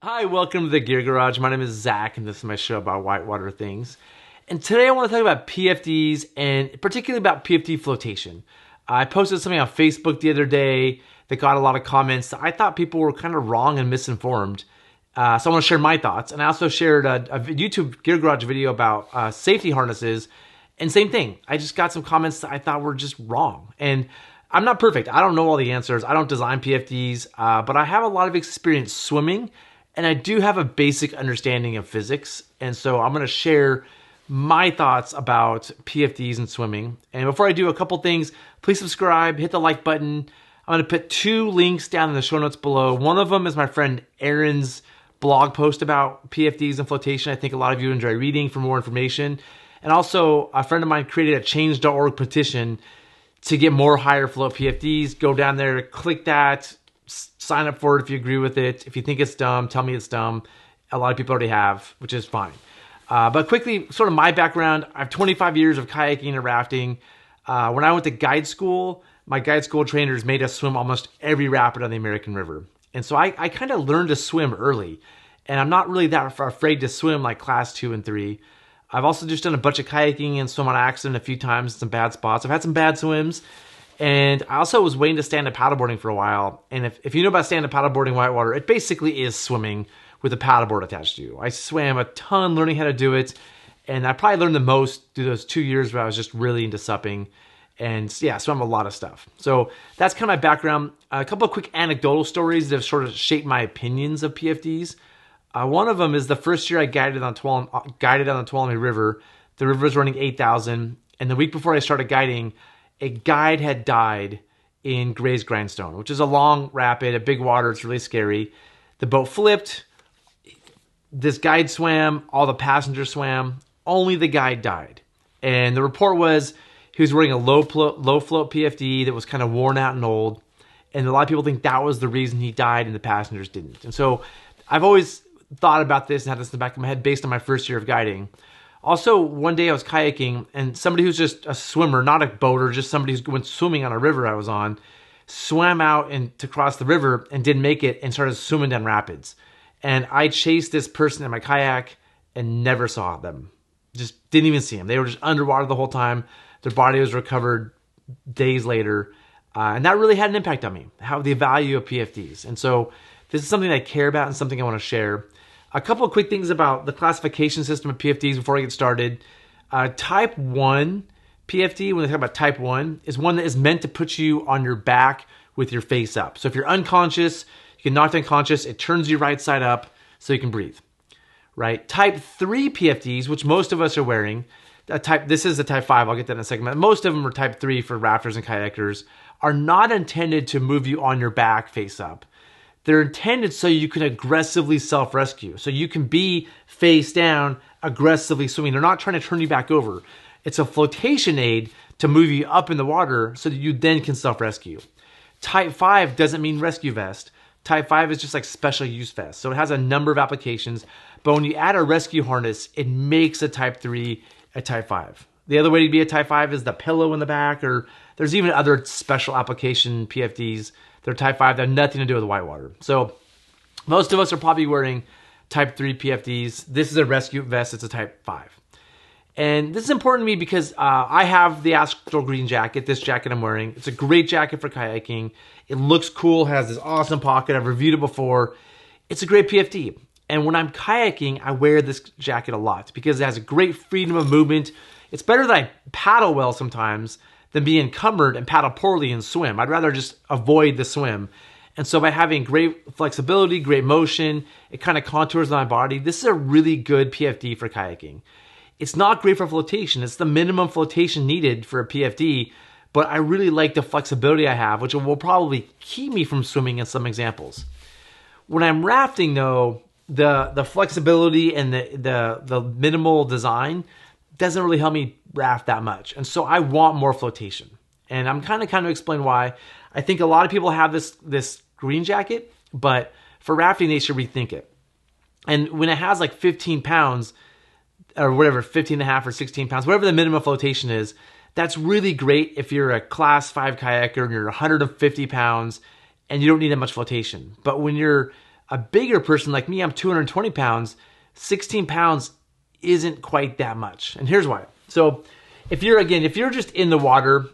Hi, welcome to the Gear Garage. My name is Zach, and this is my show about whitewater things. And today I want to talk about PFDs, and particularly about PFD flotation. I posted something on Facebook the other day that got a lot of comments. I thought people were kind of wrong and misinformed. So I want to share my thoughts. And I also shared a YouTube Gear Garage video about safety harnesses. And same thing. I just got some comments that I thought were just wrong. And I'm not perfect. I don't know all the answers. I don't design PFDs, but I have a lot of experience swimming. And I do have a basic understanding of physics. And so I'm going to share my thoughts about PFDs and swimming. And before I do, a couple things, please subscribe, hit the like button. I'm going to put two links down in the show notes below. One of them is my friend Aaron's blog post about PFDs and flotation. I think a lot of you enjoy reading for more information. And also, a friend of mine created a change.org petition to get more higher float PFDs. Go down there, click that, sign up for it if you agree with it. If you think it's dumb, tell me it's dumb. A lot of people already have, which is fine. But quickly, sort of my background, I have 25 years of kayaking and rafting. When I went to guide school, my guide school trainers made us swim almost every rapid on the American River. And so I kind of learned to swim early. And I'm not really that afraid to swim like class 2 and 3. I've also just done a bunch of kayaking and swum on accident a few times in some bad spots. I've had some bad swims. And I also was waiting to stand-up paddleboarding for a while. And if you know about stand-up paddleboarding whitewater, it basically is swimming with a paddleboard attached to you. I swam a ton learning how to do it. And I probably learned the most through those 2 years where I was just really into supping. And yeah, swam a lot of stuff. So that's kind of my background. A couple of quick anecdotal stories that have sort of shaped my opinions of PFDs. One of them is the first year I guided on the Tuolumne River. The river was running 8,000. And the week before I started guiding, a guide had died in Gray's Grindstone, which is a long rapid, a big water. It's really scary. The boat flipped. This guide swam. All the passengers swam. Only the guide died. And the report was he was wearing a low float PFD that was kind of worn out and old. And a lot of people think that was the reason he died and the passengers didn't. And so I've always thought about this and had this in the back of my head based on my first year of guiding. Also, one day I was kayaking, and somebody who's just a swimmer, not a boater, just somebody who went swimming on a river I was on, swam out and to cross the river and didn't make it and started swimming down rapids. And I chased this person in my kayak and never saw them. Just didn't even see them. They were just underwater the whole time. Their body was recovered days later. And that really had an impact on me, how the value of PFDs. And so this is something I care about and something I want to share. A couple of quick things about the classification system of PFDs before I get started. Type 1 PFD, when they talk about type 1, is one that is meant to put you on your back with your face up. So if you're unconscious, you get knocked unconscious, it turns you right side up so you can breathe. Right? Type 3 PFDs, which most of us are wearing, this is a type 5, I'll get that in a second. Most of them are type 3 for rafters and kayakers, are not intended to move you on your back face up. They're intended so you can aggressively self-rescue. So you can be face down, aggressively swimming. They're not trying to turn you back over. It's a flotation aid to move you up in the water so that you then can self-rescue. Type 5 doesn't mean rescue vest. Type 5 is just like special use vest. So it has a number of applications. But when you add a rescue harness, it makes a type 3 a type 5. The other way to be a type 5 is the pillow in the back, or there's even other special application PFDs. They're type 5. They have nothing to do with whitewater. So most of us are probably wearing type 3 PFDs. This is a rescue vest. It's a type 5. And this is important to me because I have the Astral Green jacket, this jacket I'm wearing. It's a great jacket for kayaking. It looks cool, has this awesome pocket. I've reviewed it before. It's a great PFD. And when I'm kayaking, I wear this jacket a lot because it has a great freedom of movement. It's better that I paddle well sometimes than be encumbered and paddle poorly and swim. I'd rather just avoid the swim. And so by having great flexibility, great motion, it kind of contours my body. This is a really good PFD for kayaking. It's not great for flotation. It's the minimum flotation needed for a PFD, but I really like the flexibility I have, which will probably keep me from swimming in some examples. When I'm rafting though, the flexibility and the minimal design doesn't really help me raft that much. And so I want more flotation. And I'm kind of explain why. I think a lot of people have this green jacket, but for rafting, they should rethink it. And when it has like 15 pounds or whatever, 15 and a half or 16 pounds, whatever the minimum flotation is, that's really great if you're a class 5 kayaker and you're 150 pounds and you don't need that much flotation. But when you're A bigger person like me, I'm 220 pounds, 16 pounds isn't quite that much. And here's why. So if you're just in the water,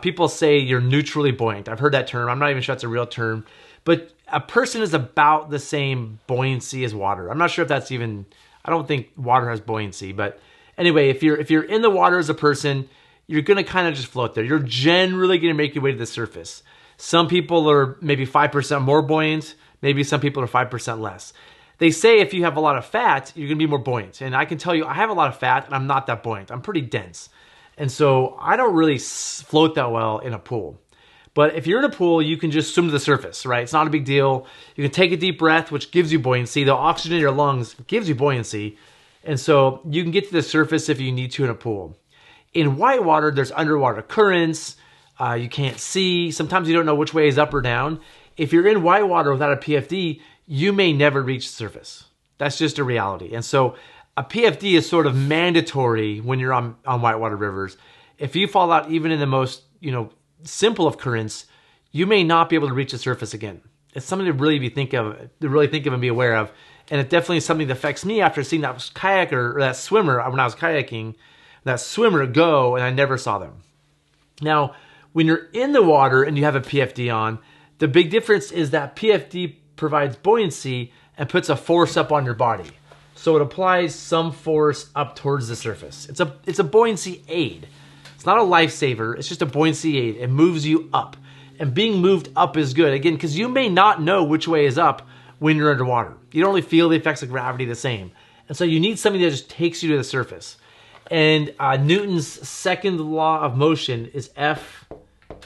people say you're neutrally buoyant. I've heard that term. I'm not even sure that's a real term. But a person is about the same buoyancy as water. I'm not sure if that's even, I don't think water has buoyancy. But anyway, if you're in the water as a person, you're going to kind of just float there. You're generally going to make your way to the surface. Some people are maybe 5% more buoyant. Maybe some people are 5% less. They say if you have a lot of fat, you're going to be more buoyant. And I can tell you, I have a lot of fat and I'm not that buoyant. I'm pretty dense. And so I don't really float that well in a pool. But if you're in a pool, you can just swim to the surface, right? It's not a big deal. You can take a deep breath, which gives you buoyancy. The oxygen in your lungs gives you buoyancy. And so you can get to the surface if you need to in a pool. In whitewater, there's underwater currents. You can't see. Sometimes you don't know which way is up or down. If you're in whitewater without a PFD, you may never reach the surface. That's just a reality. And so a PFD is sort of mandatory when you're on whitewater rivers. If you fall out even in the most, simple of currents, you may not be able to reach the surface again. It's something to really think of and be aware of. And it definitely is something that affects me after seeing that kayaker or that swimmer when I was kayaking, that swimmer go, and I never saw them. Now, when you're in the water and you have a PFD on, the big difference is that PFD provides buoyancy and puts a force up on your body. So it applies some force up towards the surface. It's a buoyancy aid. It's not a lifesaver. It's just a buoyancy aid. It moves you up. And being moved up is good. Again, because you may not know which way is up when you're underwater. You don't really feel the effects of gravity the same. And so you need something that just takes you to the surface. And Newton's second law of motion is F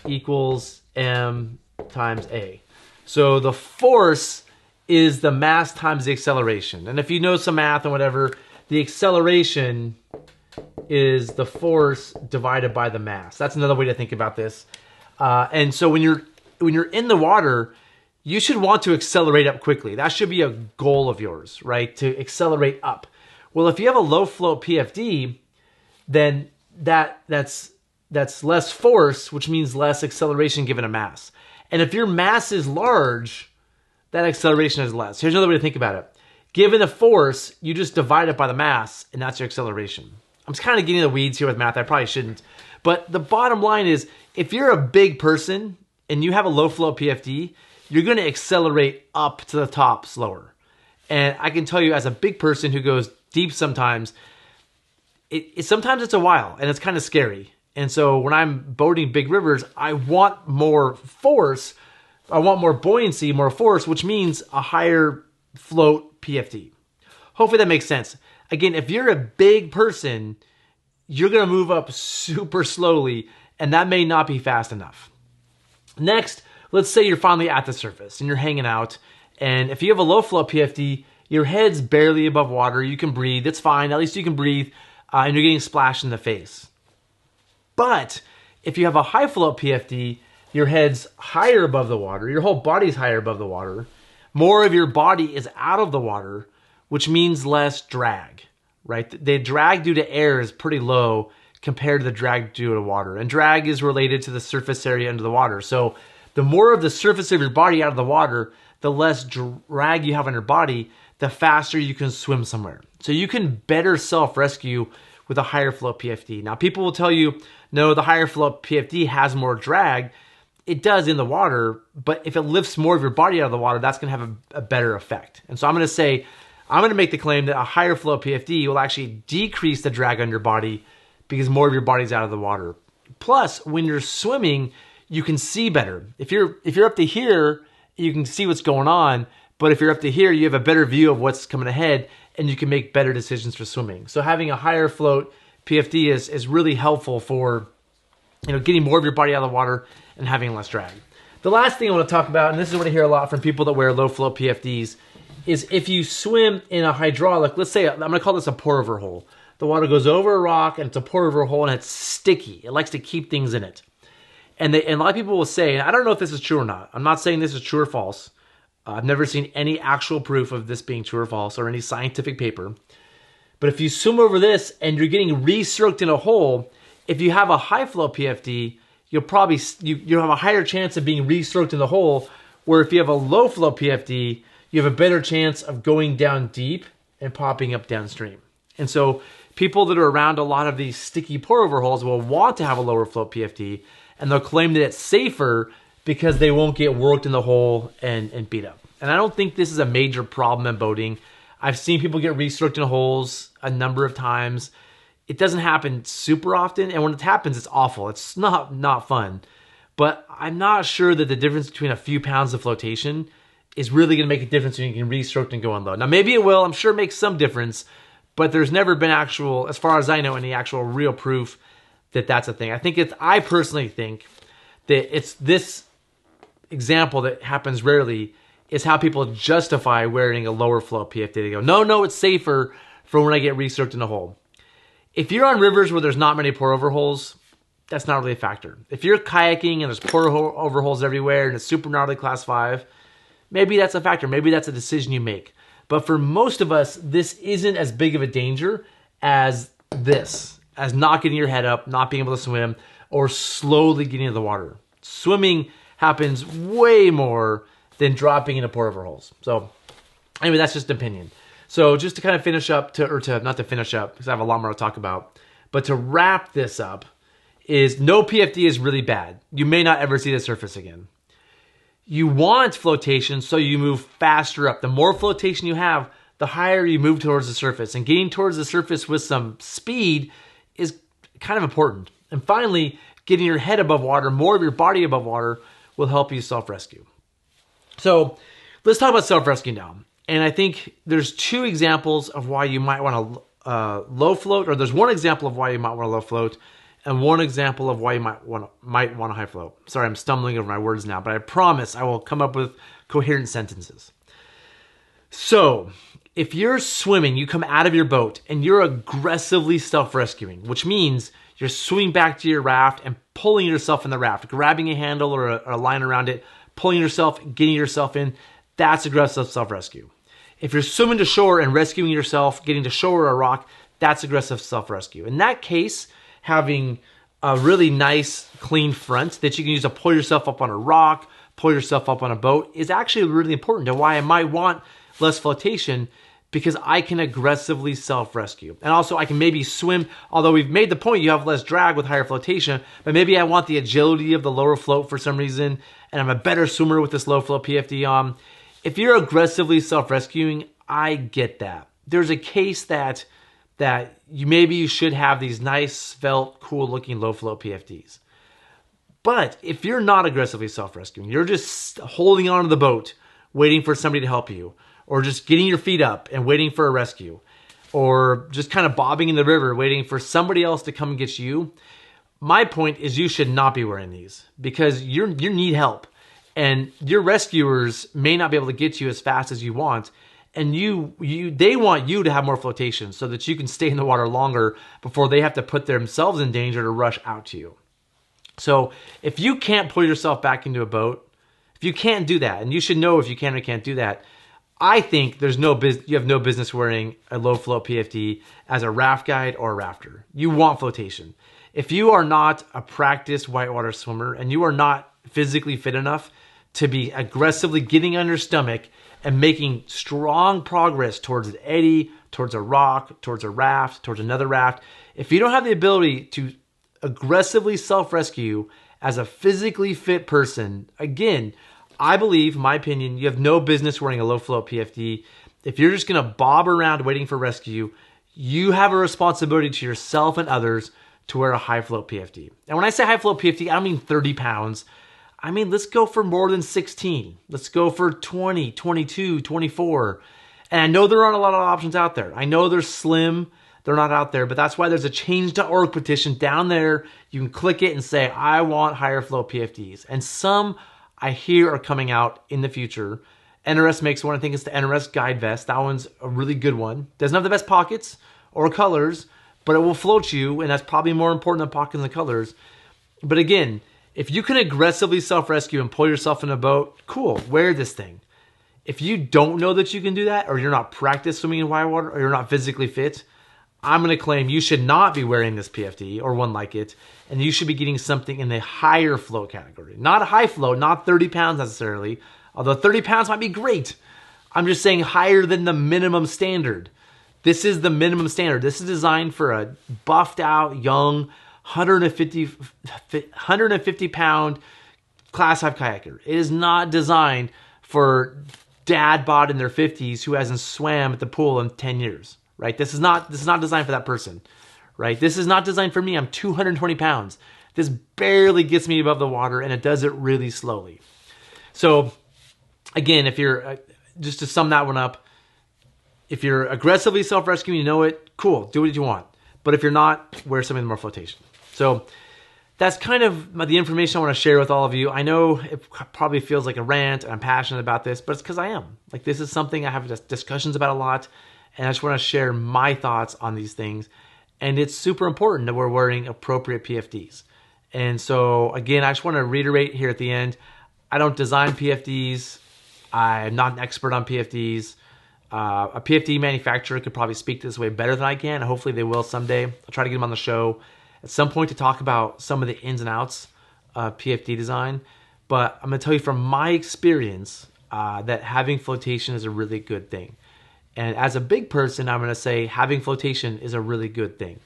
equals M times A. So the force is the mass times the acceleration. And if you know some math and whatever, the acceleration is the force divided by the mass. That's another way to think about this. And so when you're in the water, you should want to accelerate up quickly. That should be a goal of yours, right? To accelerate up. Well, if you have a low flow PFD, then that's less force, which means less acceleration given a mass. And if your mass is large, that acceleration is less. Here's another way to think about it. Given the force, you just divide it by the mass, and that's your acceleration. I'm just kind of getting in the weeds here with math. I probably shouldn't. But the bottom line is, if you're a big person and you have a low flow PFD, you're going to accelerate up to the top slower. And I can tell you, as a big person who goes deep sometimes, sometimes it's a while, and it's kind of scary. And so when I'm boating big rivers, I want more force. I want more buoyancy, more force, which means a higher float PFD. Hopefully that makes sense. Again, if you're a big person, you're going to move up super slowly, and that may not be fast enough. Next, let's say you're finally at the surface and you're hanging out. And if you have a low flow PFD, your head's barely above water. You can breathe. It's fine. At least you can breathe. And you're getting splashed in the face. But if you have a high flow PFD, your head's higher above the water. Your whole body's higher above the water. More of your body is out of the water, which means less drag, right? The drag due to air is pretty low compared to the drag due to water. And drag is related to the surface area under the water. So the more of the surface of your body out of the water, the less drag you have on your body, the faster you can swim somewhere. So you can better self-rescue with a higher flow PFD. Now, people will tell you, no, the higher flow PFD has more drag. It does in the water, but if it lifts more of your body out of the water, that's going to have a better effect. And so I'm going to make the claim that a higher flow PFD will actually decrease the drag on your body because more of your body's out of the water. Plus, when you're swimming, you can see better. If you're up to here, you can see what's going on. But if you're up to here, you have a better view of what's coming ahead, and you can make better decisions for swimming. So having a higher float PFD is really helpful for getting more of your body out of the water and having less drag. The last thing I want to talk about, and this is what I hear a lot from people that wear low flow PFDs, is if you swim in a hydraulic, let's say, I'm going to call this a pour-over hole. The water goes over a rock, and it's a pour-over hole, and it's sticky. It likes to keep things in it. And a lot of people will say, and I don't know if this is true or not. I'm not saying this is true or false. I've never seen any actual proof of this being true or false or any scientific paper. But if you swim over this and you're getting re-stroked in a hole, if you have a high flow PFD, you'll have a higher chance of being re-stroked in the hole, where if you have a low flow PFD, you have a better chance of going down deep and popping up downstream. And so people that are around a lot of these sticky pour-over holes will want to have a lower float PFD, and they'll claim that it's safer because they won't get worked in the hole and beat up. And I don't think this is a major problem in boating. I've seen people get restroked in holes a number of times. It doesn't happen super often, and when it happens, it's awful. It's not fun. But I'm not sure that the difference between a few pounds of flotation is really going to make a difference when you can restroke and go unload. Now, maybe it will. I'm sure it makes some difference, but there's never been actual, as far as I know, any actual real proof that that's a thing. I personally think that it's this example that happens rarely is how people justify wearing a lower float PFD. They go, no, it's safer for when I get restroked in a hole. If you're on rivers where there's not many pour-over holes, that's not really a factor. If you're kayaking and there's pour-over holes everywhere and it's super gnarly class 5, maybe that's a factor. Maybe that's a decision you make. But for most of us, this isn't as big of a danger as this, as not getting your head up, not being able to swim, or slowly getting into the water. Swimming happens way more than dropping into pour-over holes. So anyway, that's just an opinion. So just to kind of finish up, not to finish up, because I have a lot more to talk about, but to wrap this up, is no PFD is really bad. You may not ever see the surface again. You want flotation so you move faster up. The more flotation you have, the higher you move towards the surface. And getting towards the surface with some speed is kind of important. And finally, getting your head above water, more of your body above water, will help you self-rescue. So let's talk about self-rescue now. And I think there's two examples of why you might want to low float, or there's one example of why you might want to low float, and one example of why you might want to high float. Sorry, I'm stumbling over my words now, but I promise I will come up with coherent sentences. So if you're swimming, you come out of your boat and you're aggressively self-rescuing, which means you're swimming back to your raft and pulling yourself in the raft, grabbing a handle or a line around it, pulling yourself, getting yourself in, that's aggressive self-rescue. If you're swimming to shore and rescuing yourself, getting to shore or a rock, that's aggressive self-rescue. In that case, having a really nice, clean front that you can use to pull yourself up on a rock, pull yourself up on a boat is actually really important to why I might want less flotation, because I can aggressively self-rescue. And also I can maybe swim, although we've made the point you have less drag with higher flotation, but maybe I want the agility of the lower float for some reason, and I'm a better swimmer with this low float PFD on. If you're aggressively self-rescuing, I get that. There's a case that maybe you should have these nice, svelte, cool-looking low-float PFDs. But if you're not aggressively self-rescuing, you're just holding onto the boat, waiting for somebody to help you, or just getting your feet up and waiting for a rescue, or just kind of bobbing in the river, waiting for somebody else to come and get you, my point is you should not be wearing these because you need help. And your rescuers may not be able to get you as fast as you want, and they want you to have more flotation so that you can stay in the water longer before they have to put themselves in danger to rush out to you. So if you can't pull yourself back into a boat, if you can't do that, and you should know if you can or can't do that, I think you have no business wearing a low float PFD as a raft guide or a rafter. You want flotation. If you are not a practiced whitewater swimmer and you are not physically fit enough to be aggressively getting on your stomach and making strong progress towards an eddy, towards a rock, towards a raft, towards another raft, if you don't have the ability to aggressively self-rescue as a physically fit person, again, I believe, in my opinion, you have no business wearing a low float PFD. If you're just going to bob around waiting for rescue, you have a responsibility to yourself and others to wear a high float PFD. And when I say high float PFD, I don't mean 30 pounds. I mean, let's go for more than 16. Let's go for 20, 22, 24. And I know there aren't a lot of options out there. I know they're slim. They're not out there, but that's why there's a change.org petition down there. You can click it and say, I want higher float PFDs. And some I hear are coming out in the future. NRS makes one. I think it's the NRS Guide Vest. That one's a really good one. Doesn't have the best pockets or colors, but it will float you, and that's probably more important than pockets and colors. But again, if you can aggressively self-rescue and pull yourself in a boat, cool, wear this thing. If you don't know that you can do that, or you're not practiced swimming in whitewater, or you're not physically fit, I'm going to claim you should not be wearing this PFD or one like it, and you should be getting something in the higher float category. Not a high float, not 30 pounds necessarily, although 30 pounds might be great. I'm just saying higher than the minimum standard. This is the minimum standard. This is designed for a buffed out, young, 150 pound class 5 kayaker. It is not designed for dad bod in their 50s who hasn't swam at the pool in 10 years, right? This is not designed for that person, right? This is not designed for me. I'm 220 pounds. This barely gets me above the water, and it does it really slowly. So again, if you're, just to sum that one up, if you're aggressively self-rescuing, you know it, cool, do what you want. But if you're not, wear something with more flotation. So that's kind of the information I want to share with all of you. I know it probably feels like a rant, and I'm passionate about this, but it's because I am. Like, this is something I have discussions about a lot, and I just want to share my thoughts on these things. And it's super important that we're wearing appropriate PFDs. And so, again, I just want to reiterate here at the end, I don't design PFDs. I'm not an expert on PFDs. A PFD manufacturer could probably speak this way better than I can. Hopefully they will someday. I'll try to get them on the show at some point to talk about some of the ins and outs of PFD design. But I'm going to tell you from my experience that having flotation is a really good thing. And as a big person, I'm going to say having flotation is a really good thing.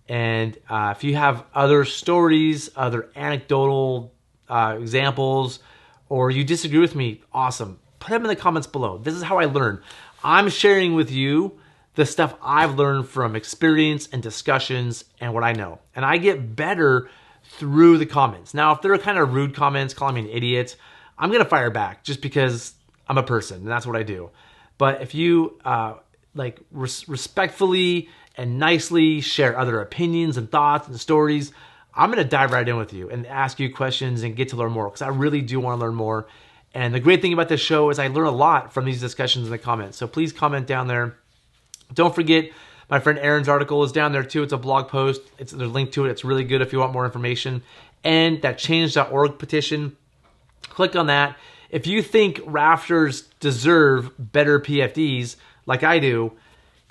And if you have other stories, other anecdotal examples, or you disagree with me, awesome. Put them in the comments below. This is how I learn. I'm sharing with you the stuff I've learned from experience and discussions and what I know. And I get better through the comments. Now, if they're kind of rude comments, calling me an idiot, I'm going to fire back just because I'm a person and that's what I do. But if you respectfully and nicely share other opinions and thoughts and stories, I'm going to dive right in with you and ask you questions and get to learn more, because I really do want to learn more. And the great thing about this show is I learn a lot from these discussions in the comments. So please comment down there. Don't forget, my friend Aaron's article is down there too. It's a blog post. There's a link to it. It's really good if you want more information. And that change.org petition, click on that. If you think rafters deserve better PFDs like I do,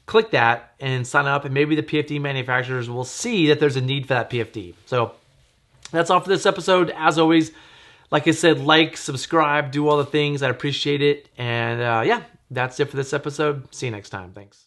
click that and sign up, and maybe the PFD manufacturers will see that there's a need for that PFD. So that's all for this episode. As always, like I said, like, subscribe, do all the things. I appreciate it. And yeah, that's it for this episode. See you next time. Thanks.